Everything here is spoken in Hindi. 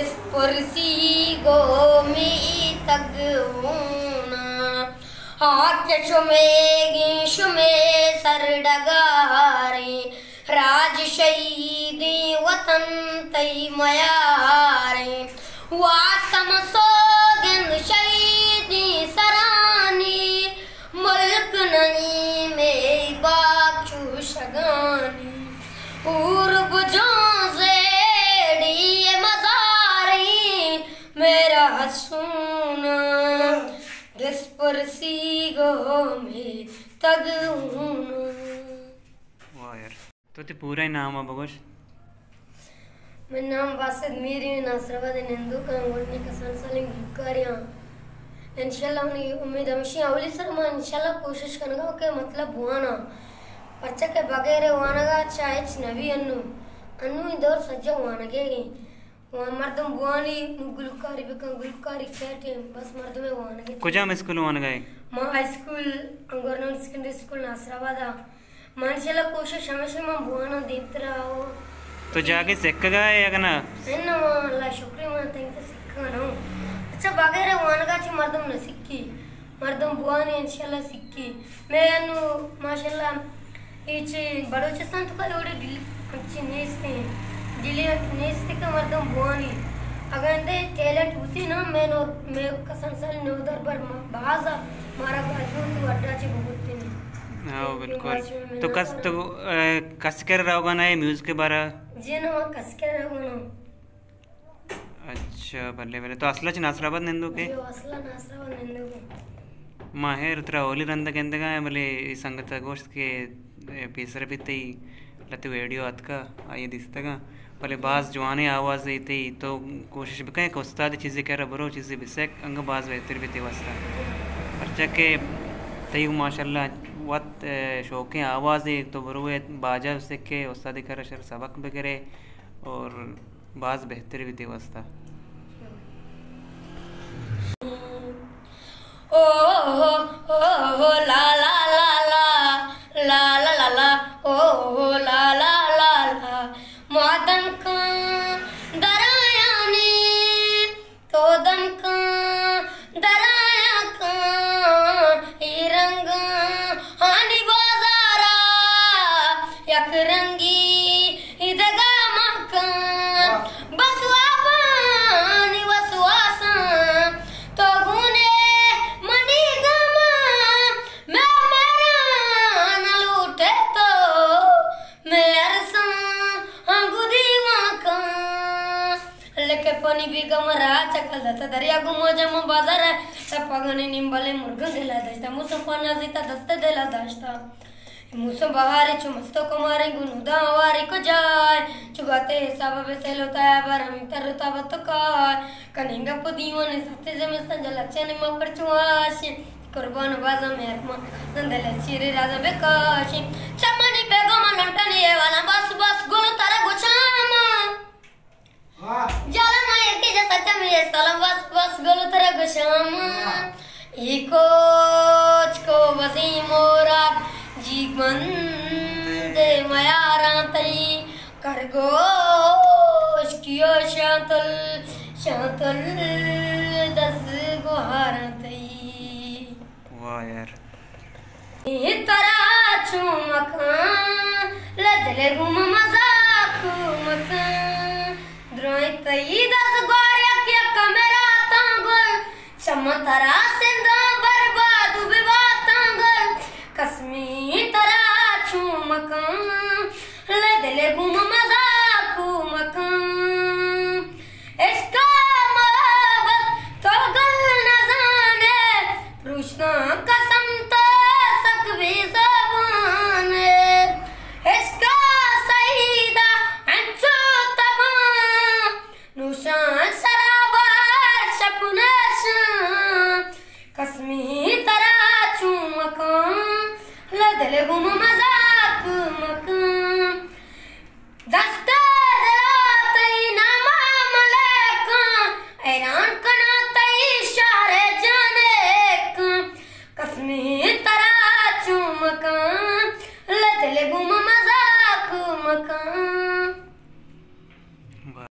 जिस पुरसी गो मी तग होना हाथ शुमे सर डगारे राज शहीदी वतन तई मयारे वातम सोगन शहीदी सरानी मुल्क नहीं में बाक्षु शगानी पूर्व जो से मजारी मेरा हसूना जिस पुरसी गो में तग होना। वाह यार, तो ते पूरा ही नाम है बगोश? मेरा नाम वासिद मीरी नासराबाद हिंदू का वरनी का संसालिंग गुलकारियां इंशाल्लाह उन्हें उम्मीद हमेशा अवली सर मैं इंशाल्लाह कोशिश करूंगा कि मतलब बुआना बच्चा के बगैर वाना का चाहे नबी अन्नू इधर सज्जा वाना के वहाँ मर्दम बुआनी गुलकारी बेका गुलकारी कहते बस मर्दम में वाना के कुछ हम स्कूल वाना गए मां high school government secondary school Nasrabad मैं इंशाल्लाह कोशिश हमेशा मैं बुआना देते रहो तो जाके सीख गए या ना इन्ना अल्लाह शुक्रिया मैं तंग सीखा ना अच्छा बगैर वानगा ची मर्दम न सिक्की मर्दम बुआनी इंशाल्लाह सिक्की मैं अनु माशाल्लाह इचे बलोचिस्तान तो का एवढे अच्छी नेस्ते दिल्ली नेस्ते का मर्दम बुआनी अगर इंदे टैलेंट होती ना मैं कसम साल ने उधर पर बाजा मारा बाजू तो अड्डा ची भगवती ने हाँ बिल्कुल। तो कस कर रहा होगा ना ये म्यूजिक के बारे जी ना कस कर रहा होगा ना। अच्छा बल्ले बल्ले तो असला नासराबाद निंदू के जो असला नासराबाद निंदू के माहेर उतरा ओली रंद केंदगा मले संगत गोश्त के पीसर बिते लते वीडियो अतका आये दिसतगा पहले बाज जवाने आवाज इते तो कोशिश भी कहीं उस्ताद चीज़ें कह रहा बरो चीज़ें बिसेक अंग बाज बेहतर भी ते वास्ता अच्छा के तई माशाल्लाह वत शौक़ आवाज़ है तो बरो बाजा से के उस्ताद कर शर सबक वगैरह और बाज बेहतर भी ते वास्ता ओ ला ला ला ला ला ला ला ला ओ ला ला ला ला मादन का दराया ने तो दम का दराया का ये रंग हानी बाजारा यक रंगी इदगा मका बसवा पानी वसवासा तो गुने मनी गमा मैं मेरा न लूटे तो मैं अरसा अंगुदी मका लेके पानी भी गमरा चकल दता दरिया गुमो जम बाजार सपगने निंबले मुर्गन दिला दस्ता मुसफना जीता दस्ते दिला दस्ता मुसो बहारी चुमस्तो कुमारी गुनुदा वारी को जाय चुगाते सब बेसे लोता है बार हम तरता बतकार कनिंगा पुदीवन सत्ते जमस्तन जलक्षण में पर चुआश कुर्बान बाजा मेरमा नंदले चिरे राजा बेकाशी चमनी पेगो मन लंटनी ये वाला बस बस गुण तारा गुचामा जाला माय की जैसा तम ये सलाम बस बस गुण तारा गुचामा इकोच को वसी मोरा जीवन दे मयारा तई करगोश कियो शांतल शांतल दस गुहारा तई। वाह यार इतरा चुमकान लदले गुम मजाक मकान द्रोई तई दस गोरिया के कमेरा तांगल चमतरा सिंधा बर्बाद बिबातांगल कसमी तरा चुमकान लदले गुम मजाक मकान इसका मोहब्बत तो गल न जाने रुशना कसम तो सकवी ज़बान इसका सईदा अंचो तबा नुशान सराबार शपुनश कसमी तरा चुमकान लदले गुम मजाक मकान दस्ते दिलातई नामा मलेका ऐरान कना तई इशारे जाने कसमी तरा चुमकान लदले गुम